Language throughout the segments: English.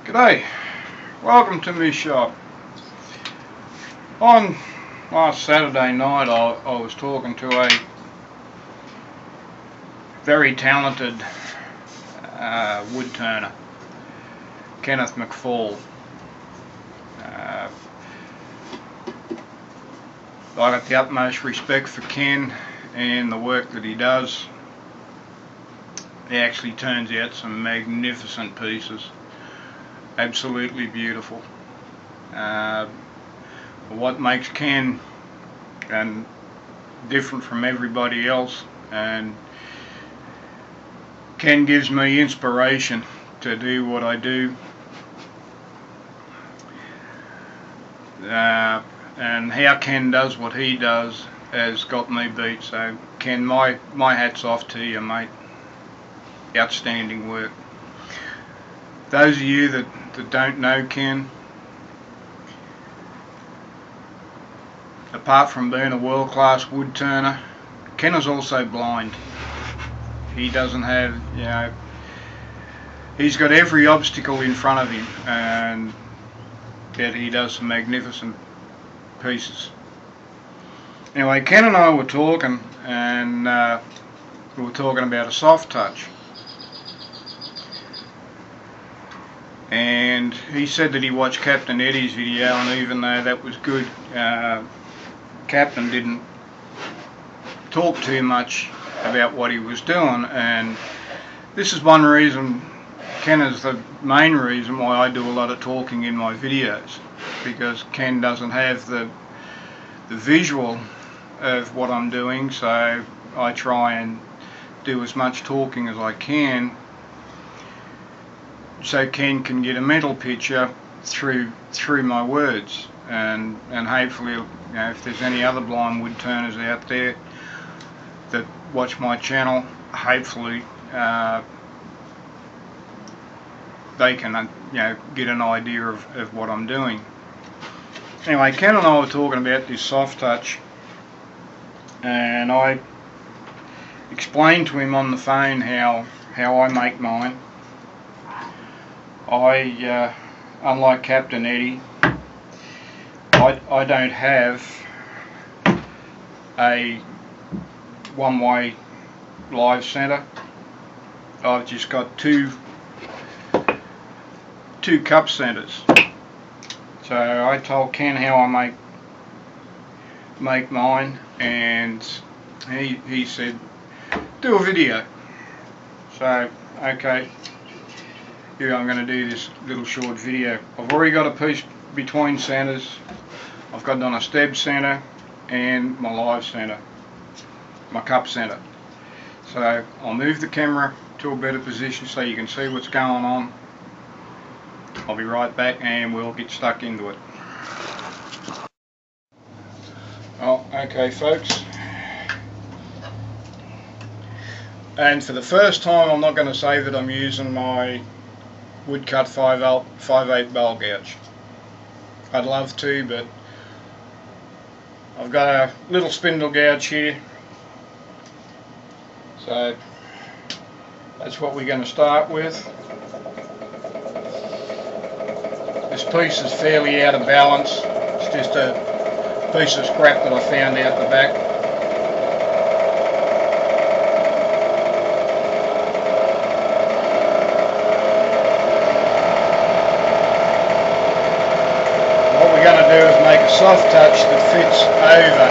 G'day, welcome to my shop. On last Saturday night I was talking to a very talented wood turner, Kenneth McFall. I got the utmost respect for Ken and the work that he does. He actually turns out some magnificent pieces. Absolutely beautiful. What makes Ken and different from everybody else, and Ken gives me inspiration to do what I do, and how Ken does what he does has got me beat. So Ken, my hat's off to you, mate. Outstanding work. Those of you that don't know Ken, apart from being a world-class wood turner, Ken is also blind. He doesn't have, he's got every obstacle in front of him, and yet he does some magnificent pieces. Anyway, Ken and I were talking, and we were talking about a soft touch. And he said that he watched Captain Eddie's video, and even though that was good, Captain didn't talk too much about what he was doing. And this is one reason, Ken is the main reason why I do a lot of talking in my videos, because Ken doesn't have the visual of what I'm doing, so I try and do as much talking as I can, so Ken can get a mental picture through my words, and hopefully, if there's any other blind wood turners out there that watch my channel, hopefully they can get an idea of what I'm doing. Anyway, Ken and I were talking about this soft touch, and I explained to him on the phone how I make mine. Unlike Captain Eddie, I don't have a one-way live center. I've just got two cup centers. So I told Ken how I make mine, and he said, do a video. So okay, here I'm going to do this little short video. I've already got a piece between centers. I've got it on a steb center and my live center, my cup center. So I'll move the camera to a better position so you can see what's going on. I'll be right back and we'll get stuck into it. Oh, okay folks. And for the first time, I'm not going to say that I'm using my woodcut 5/8 bowl gouge. I'd love to, but I've got a little spindle gouge here, so that's what we're going to start with. This piece is fairly out of balance. It's just a piece of scrap that I found out the back. Make a soft touch that fits over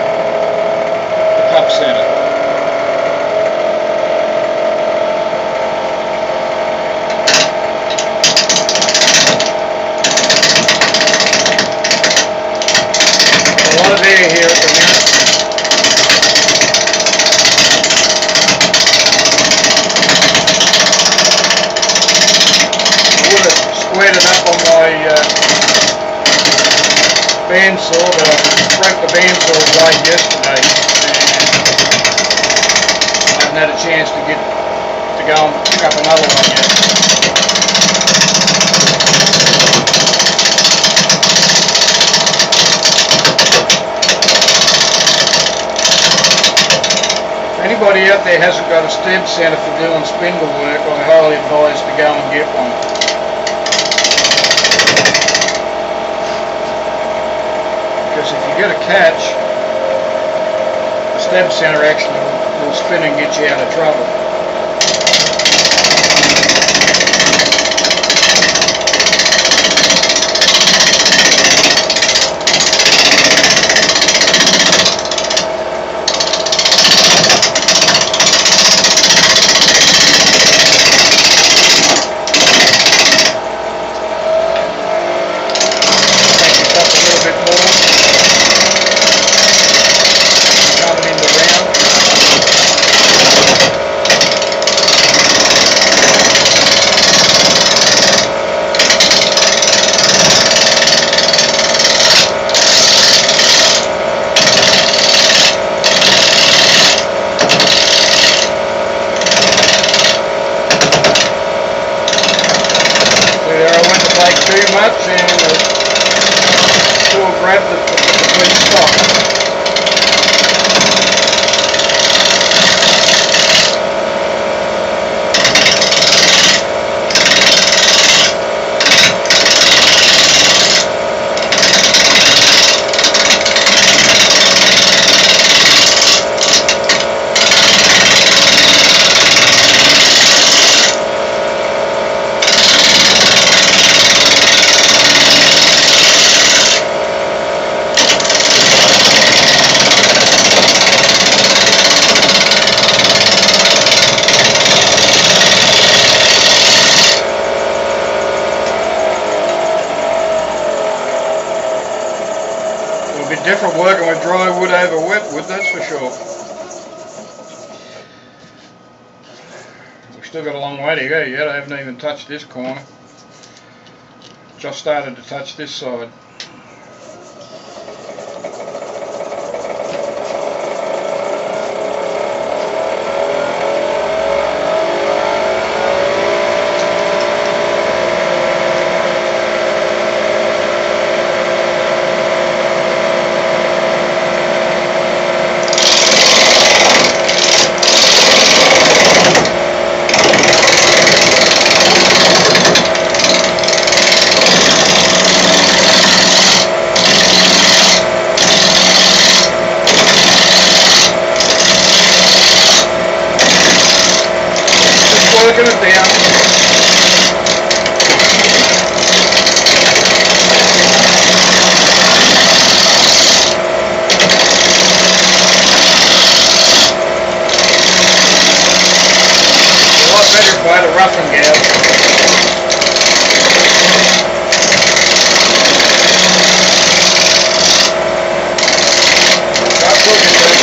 the cup center. A lot of air here at the minute. I would have squared it up on my bandsaw, but I broke the bandsaw blade yesterday, and I haven't had a chance to go and pick up another one yet. If anybody out there hasn't got a steb center for doing spindle work, I highly advise to go and get one. get a catch, the stab center actually will spin and get you out of trouble. Too much and still grab the complete spot. It'll be different working with dry wood over wet wood, that's for sure. We've still got a long way to go yet. I haven't even touched this corner. Just started to touch this side. Working it down. A lot better if I had a roughing gouge. Start cooking this.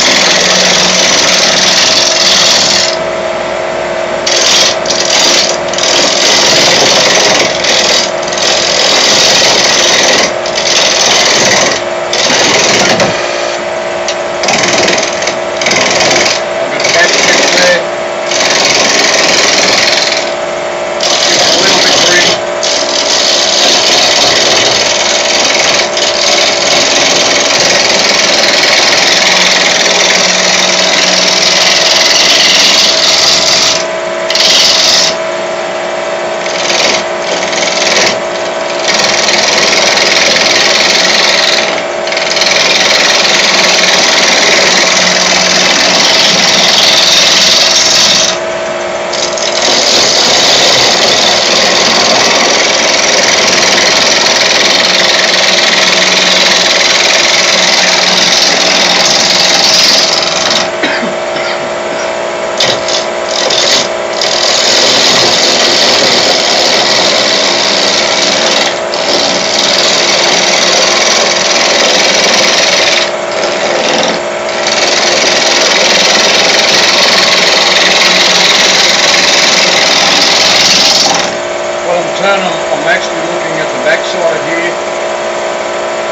I'm actually looking at the back side here,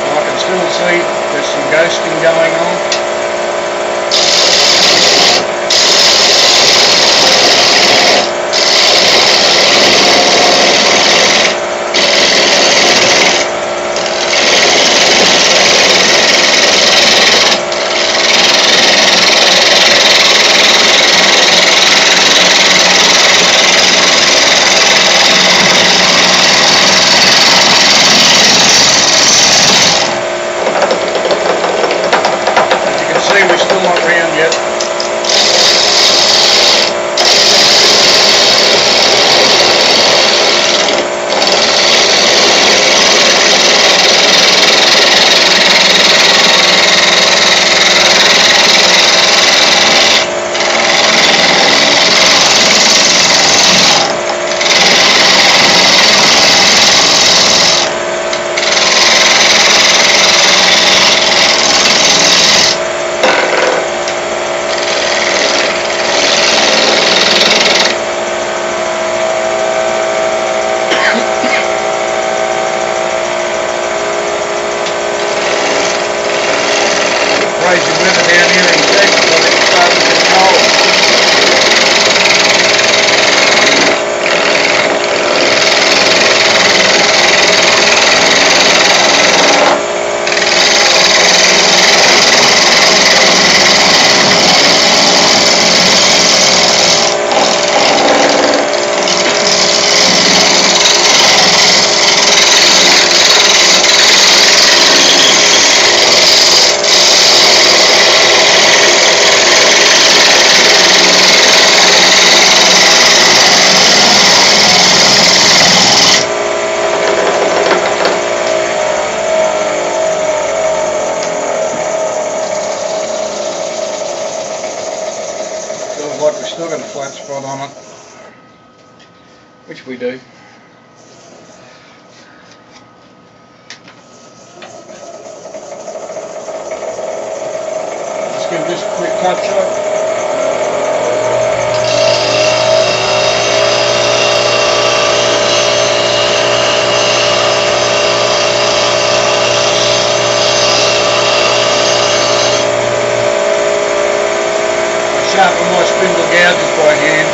and I can still see there's some ghosting going on. we do. Let's give this a quick touch up. Sharpen my spindle gouges by hand.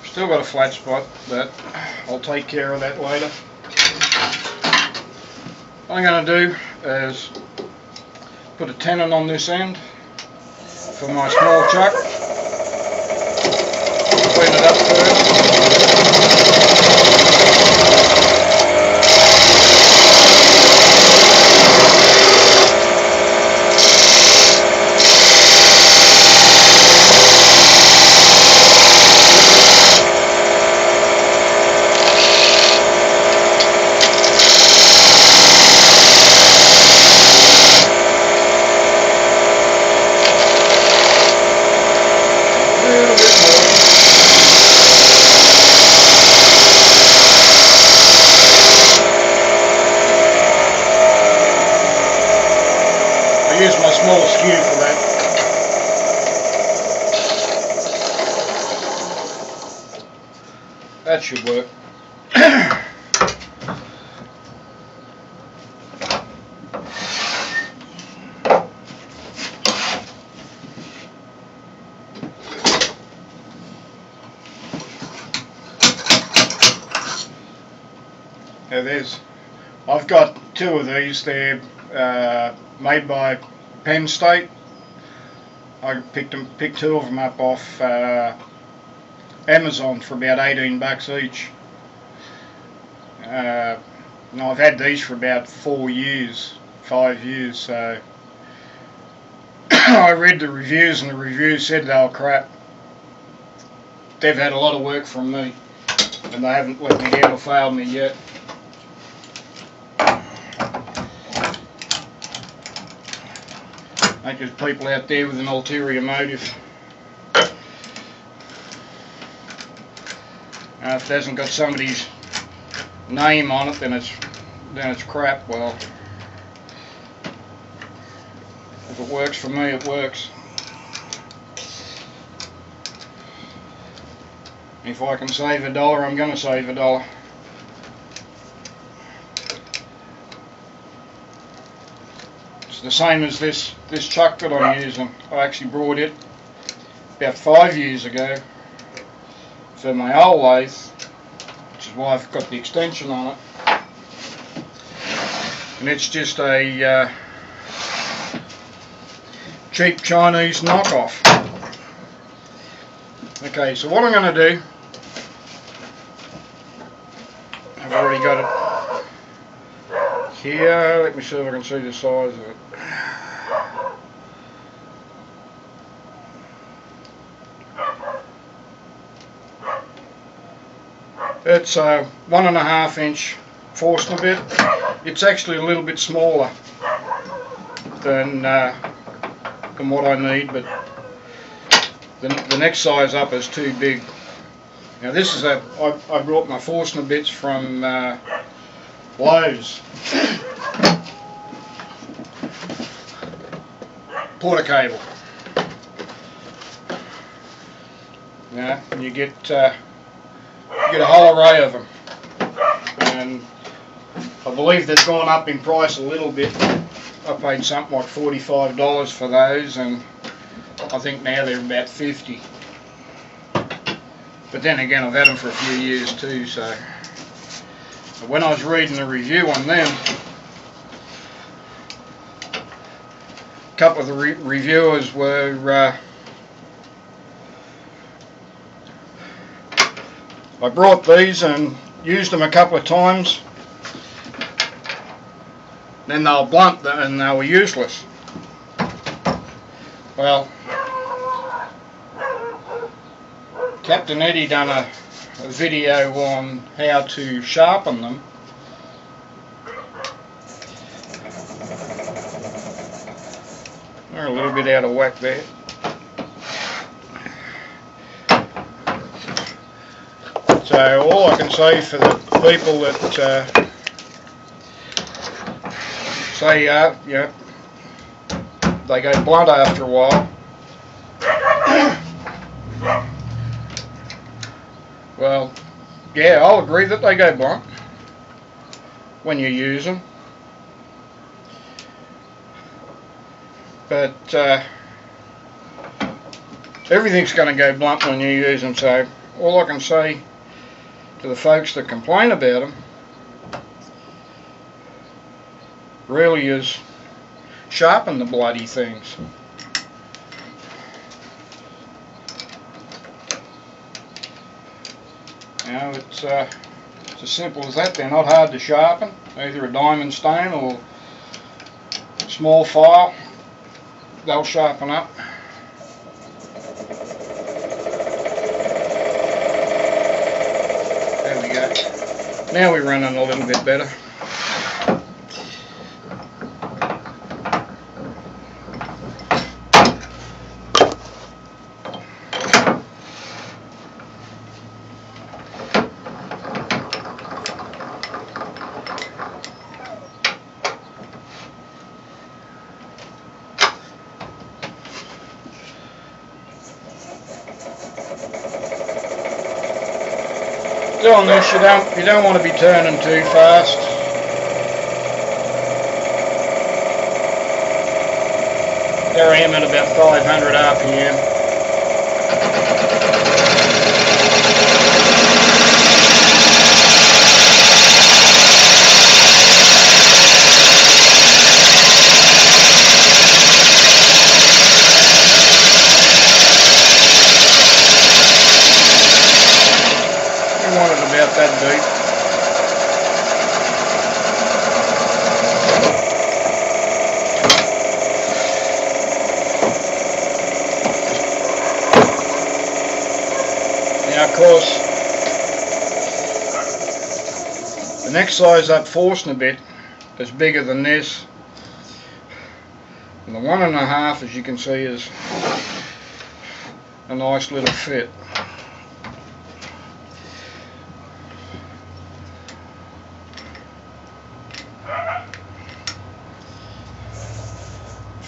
Still got a flat spot, but I'll take care of that later. What I'm going to do is put a tenon on this end for my small chuck. Clean it up first. Use my small skew for that. That should work. Now I've got two of these. They're made by Penn State. I picked two of them up off Amazon for about 18 bucks each. Now I've had these for about 5 years, so I read the reviews, and the reviews said they were crap. They've had a lot of work from me, and they haven't let me down or failed me yet. I think there's people out there with an ulterior motive. If it hasn't got somebody's name on it, then it's crap. Well, if it works for me, it works. If I can save $1, I'm going to save $1. It's the same as this chuck that I'm using. I actually brought it about 5 years ago for my old lathe, which is why I've got the extension on it. And it's just a cheap Chinese knockoff. Okay, so what I'm going to do, I've already got it here. Let me see if I can see the size of it. It's a 1.5 inch Forstner bit. It's actually a little bit smaller than what I need, but the next size up is too big. Now this is I brought my Forstner bits from Lowe's. Porter cable. Yeah, and you get a whole array of them, and I believe they've gone up in price a little bit. I paid something like $45 for those, and I think now they're about $50. But then again, I've had them for a few years too, so when I was reading the review on them, couple of the reviewers were, I brought these and used them a couple of times, then they were blunt and they were useless. Well, Captain Eddie done a video on how to sharpen them. They're a little bit out of whack there. So all I can say for the people that say, yeah, they go blunt after a while. Well, yeah, I'll agree that they go blunt when you use them. But everything's going to go blunt when you use them, so all I can say to the folks that complain about them really is sharpen the bloody things. You know, it's as simple as that. They're not hard to sharpen, either a diamond stone or a small file. They'll sharpen up. There we go. Now we're running a little bit better. Doing this, you don't want to be turning too fast. There I am at about 500 RPM. About that deep. Now of course the next size up forcing a bit is bigger than this, and the 1.5, as you can see, is a nice little fit.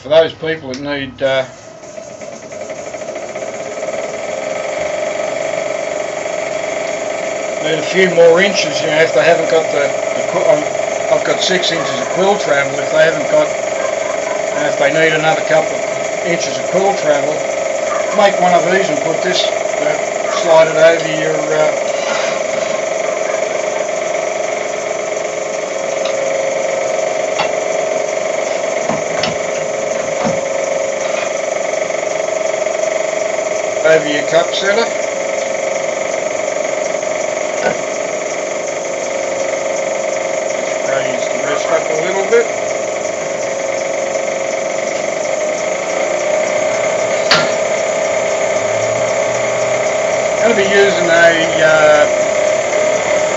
For those people that need a few more inches, you know, if they haven't got I've got 6 inches of quill travel. If they haven't got, if they need another couple of inches of quill travel, make one of these and put this, slide it over your cup setter. Just raise the rest up a little bit. I'm going to be using a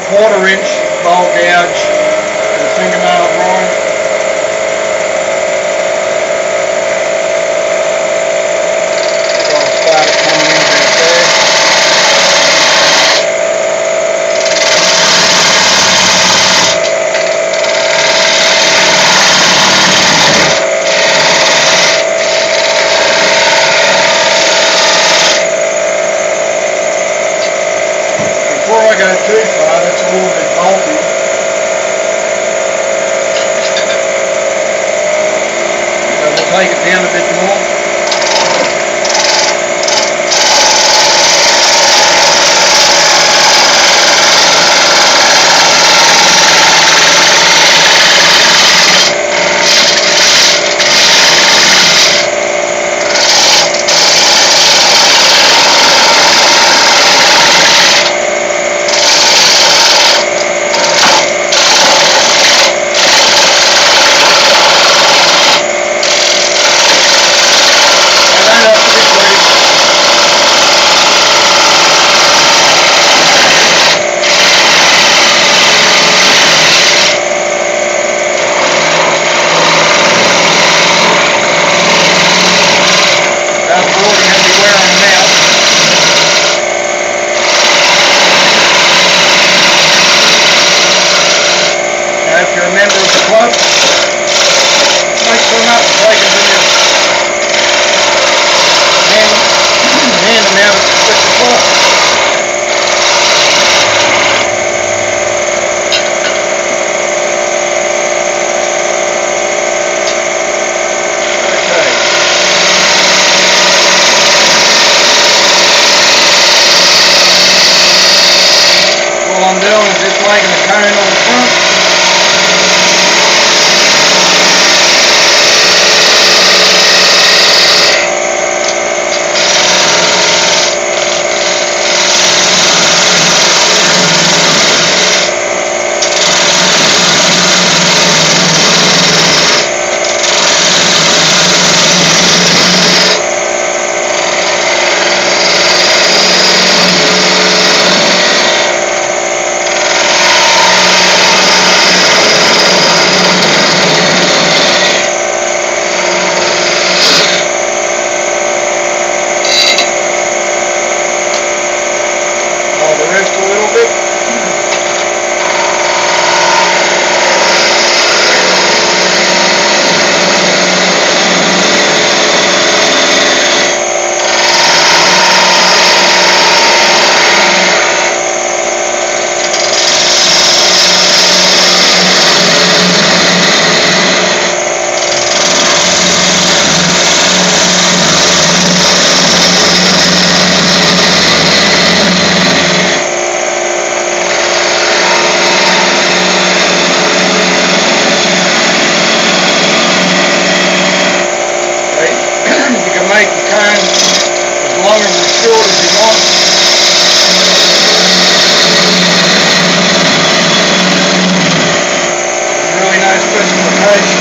1/4 inch bowl gouge with a fingernail grind. Before I go too far, that's a little bit bulky. make your cone as long and as short as you want. Really no specification.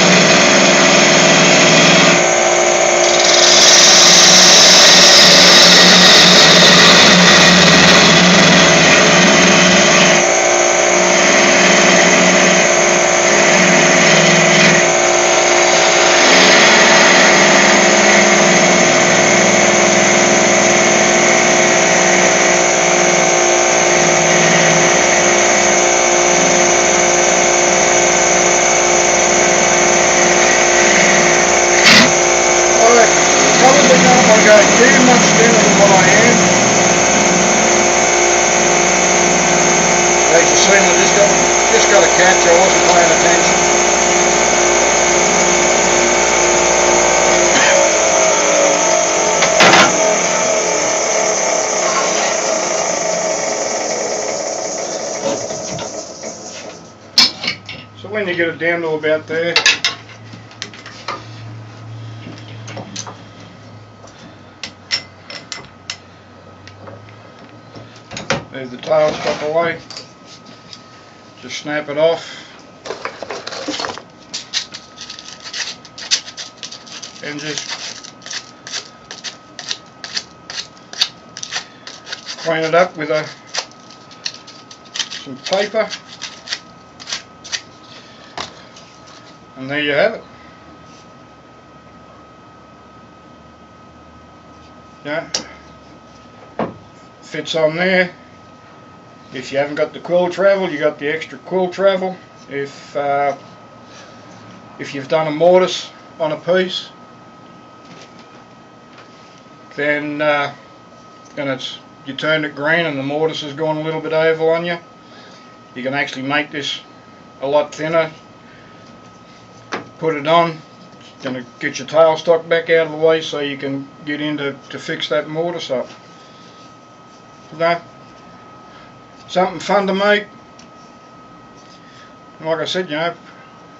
Probably not going to go too much thinner than what I am. As you see, I just got a catch. I wasn't paying attention. So when you get it down to about there, move the tailstock away, just snap it off, and just clean it up with some paper, and there you have it. Yeah, fits on there. If you haven't got the quill travel, you got the extra quill travel. If you've done a mortise on a piece, then you turned it green and the mortise has gone a little bit oval on you, you can actually make this a lot thinner. Put it on. It's going to get your tailstock back out of the way so you can get in to fix that mortise up. No. Something fun to make. Like I said,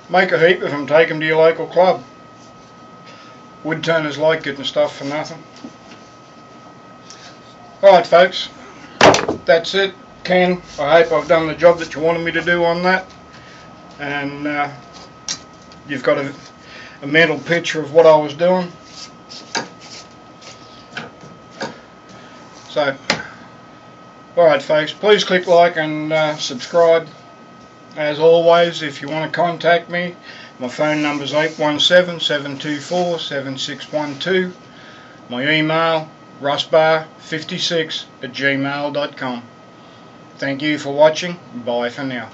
make a heap of them, take them to your local club. Woodturners like getting stuff for nothing. Alright folks, that's it. I hope I've done the job that you wanted me to do on that. And you've got a mental picture of what I was doing. So, alright folks, please click like and subscribe. As always, if you want to contact me, my phone number is 817-724-7612. My email, russbar56@gmail.com. Thank you for watching. Bye for now.